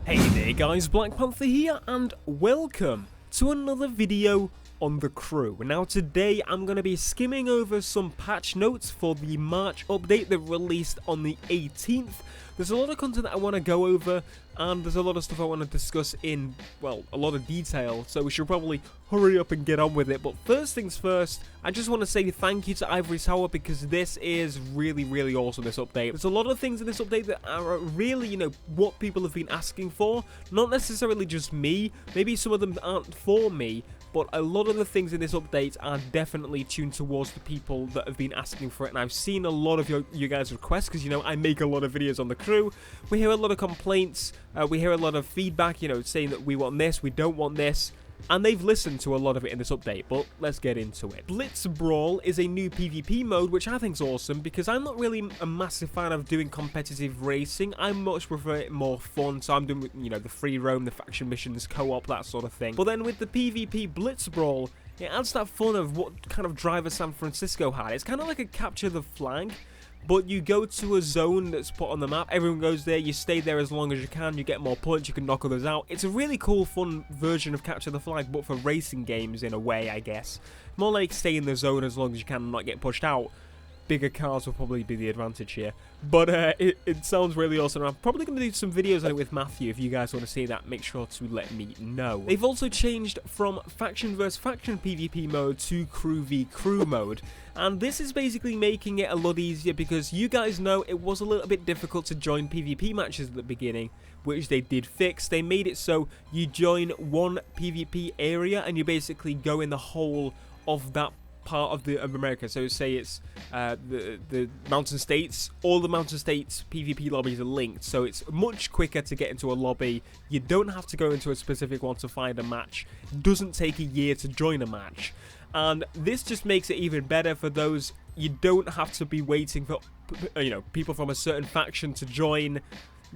Hey there guys, BlackPanthaa here and welcome to another video on the crew. Now today I'm going to be skimming over some patch notes for the March update that released on the 18th. There's a lot of content that I want to go over and there's a lot of stuff I want to discuss in, well, a lot of detail, so we should probably hurry up and get on with it. But first things first, I just want to say thank you to Ivory Tower because this is really awesome, this update. There's a lot of things in this update that are really, what people have been asking for. Not necessarily just me, maybe some of them aren't for me, but a lot of the things in this update are definitely tuned towards the people that have been asking for it. And I've seen a lot of your guys' requests because, I make a lot of videos on the crew. We hear a lot of complaints, we hear a lot of feedback, saying that we want this, we don't want this. And they've listened to a lot of it in this update, but let's get into it. Blitz Brawl is a new PvP mode, which I think is awesome, because I'm not really a massive fan of doing competitive racing. I much prefer it more fun, so I'm doing, the free roam, the faction missions, co-op, that sort of thing. But then with the PvP Blitz Brawl, it adds that fun of what kind of driver San Francisco had. It's kind of like a capture the flag, but you go to a zone that's put on the map, everyone goes there, you stay there as long as you can, you get more points, you can knock others out. It's a really cool, fun version of Capture the Flag, but for racing games in a way, I guess. More like stay in the zone as long as you can and not get pushed out. Bigger cars will probably be the advantage here. But it sounds really awesome. I'm probably going to do some videos on it with Matthew. If you guys want to see that, make sure to let me know. They've also changed from faction vs faction PvP mode to crew v crew mode. And this is basically making it a lot easier because you guys know it was a little bit difficult to join PvP matches at the beginning, which they did fix. They made it so you join one PvP area and you basically go in the whole of that part of America. So say it's the Mountain States, all the Mountain States PvP lobbies are linked, so it's much quicker to get into a lobby. You don't have to go into a specific one to find a match. It doesn't take a year to join a match, and this just makes it even better for those. You don't have to be waiting for people from a certain faction to join.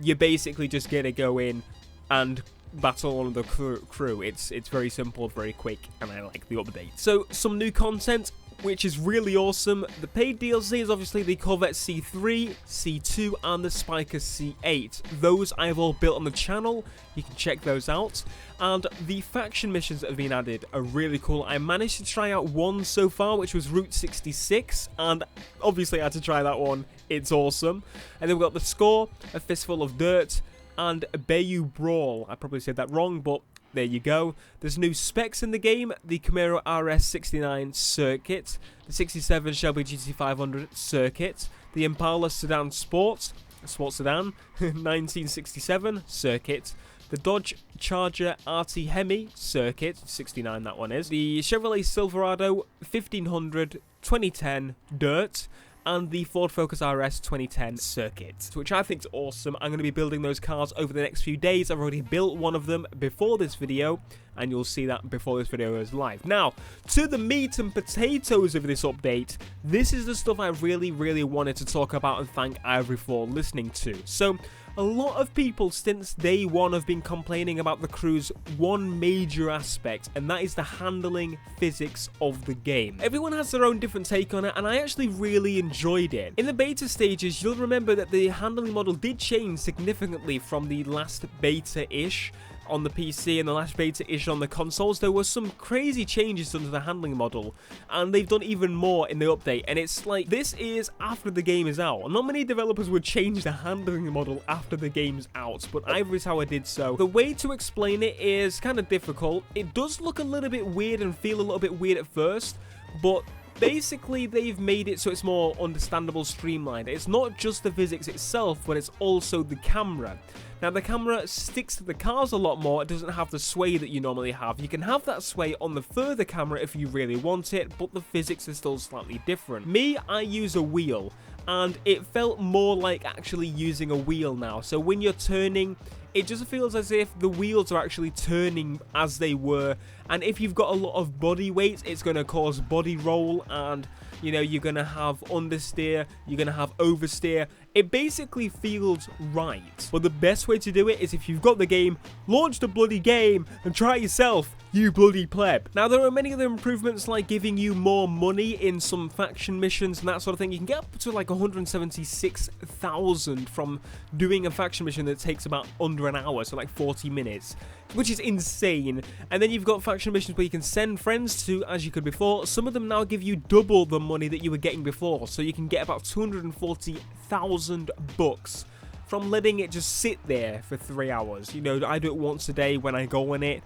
You basically just get to go in and battle on the crew. It's very simple, very quick, and I like the update. So some new content, which is really awesome. The paid DLC is obviously the Corvette C3, C2, and the Spiker C8. Those I have all built on the channel. You can check those out. And the faction missions that have been added are really cool. I managed to try out one so far, which was Route 66, and obviously I had to try that one. It's awesome. And then we've got the Score, A Fistful of Dirt, and Bayou Brawl. I probably said that wrong, but there you go. There's new specs in the game. The Camaro RS69 circuit, the 67 Shelby GT500 circuit, the Impala Sedan Sport Sedan 1967 circuit, the Dodge Charger RT Hemi circuit 69, that one is, the Chevrolet Silverado 1500 2010 Dirt, and the Ford Focus RS 2010 circuit, which I think is awesome. I'm going to be building those cars over the next few days. I've already built one of them before this video, and you'll see that before this video is live. Now, to the meat and potatoes of this update, this is the stuff I really wanted to talk about and thank Ivory for listening to. So, a lot of people since day one have been complaining about the crew's one major aspect, and that is the handling physics of the game. Everyone has their own different take on it, and I actually really enjoyed it. In the beta stages, you'll remember that the handling model did change significantly from the last beta-ish on the PC and the last beta-ish on the consoles. There were some crazy changes done to the handling model, and they've done even more in the update, and it's like, this is after the game is out. Not many developers would change the handling model after the game's out, but Ivory Tower did so. The way to explain it is kind of difficult. It does look a little bit weird and feel a little bit weird at first, but basically they've made it so it's more understandable, streamlined. It's not just the physics itself, but it's also the camera. Now, the camera sticks to the cars a lot more. It doesn't have the sway that you normally have. You can have that sway on the further camera if you really want it, but the physics is still slightly different. Me, I use a wheel, and it felt more like actually using a wheel now. So when you're turning, it just feels as if the wheels are actually turning as they were, and if you've got a lot of body weight, it's going to cause body roll, and you're going to have understeer, you're going to have oversteer. It basically feels right. But the best way to do it is, if you've got the game, launch the bloody game and try it yourself, you bloody pleb. Now, there are many other improvements, like giving you more money in some faction missions and that sort of thing. You can get up to like 176,000 from doing a faction mission that takes about under under an hour, so like 40 minutes, which is insane. And then you've got faction missions where you can send friends to, as you could before. Some of them now give you double the money that you were getting before, so you can get about 240,000 bucks from letting it just sit there for 3 hours. You know, I do it once a day when I go on it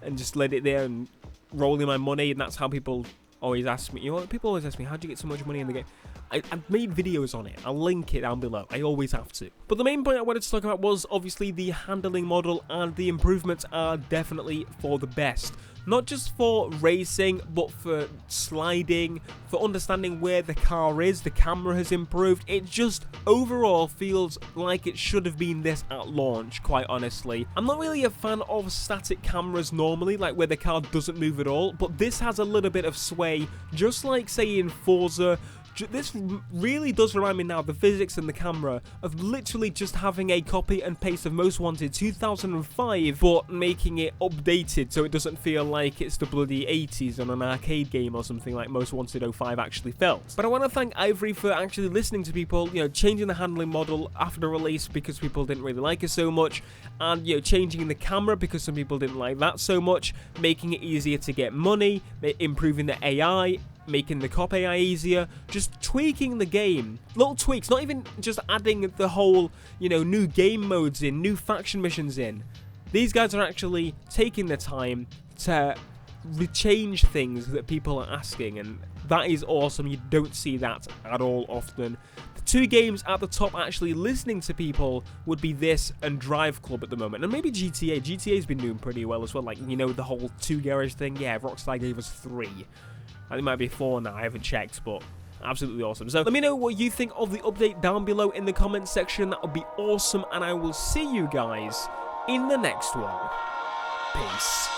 and just let it there and roll in my money, and that's how people always ask me. You know, people always ask me, how do you get so much money in the game? I've made videos on it. I'll link it down below. I always have to. But the main point I wanted to talk about was obviously the handling model, and the improvements are definitely for the best. Not just for racing, but for sliding, for understanding where the car is. The camera has improved. It just overall feels like it should have been this at launch, quite honestly. I'm not really a fan of static cameras normally, like where the car doesn't move at all, but this has a little bit of sway, just like, say, in Forza. This really does remind me now, the physics and the camera, of literally just having a copy and paste of Most Wanted 2005, but making it updated so it doesn't feel like it's the bloody 80s on an arcade game or something like Most Wanted 05 actually felt. But I want to thank Ivory for actually listening to people, you know, changing the handling model after the release because people didn't really like it so much, and, you know, changing the camera because some people didn't like that so much, making it easier to get money, improving the AI, making the cop AI easier, just tweaking the game. Little tweaks, not even just adding the whole, you know, new game modes in, new faction missions in. These guys are actually taking the time to change things that people are asking, and that is awesome. You don't see that at all often. The two games at the top actually listening to people would be this and Drive Club at the moment, and maybe GTA. GTA's been doing pretty well as well, like, you know, the whole 2 garage thing. Yeah, Rockstar gave us 3. I think it might be 4 now, I haven't checked, but absolutely awesome. So let me know what you think of the update down below in the comments section. That would be awesome, and I will see you guys in the next one. Peace.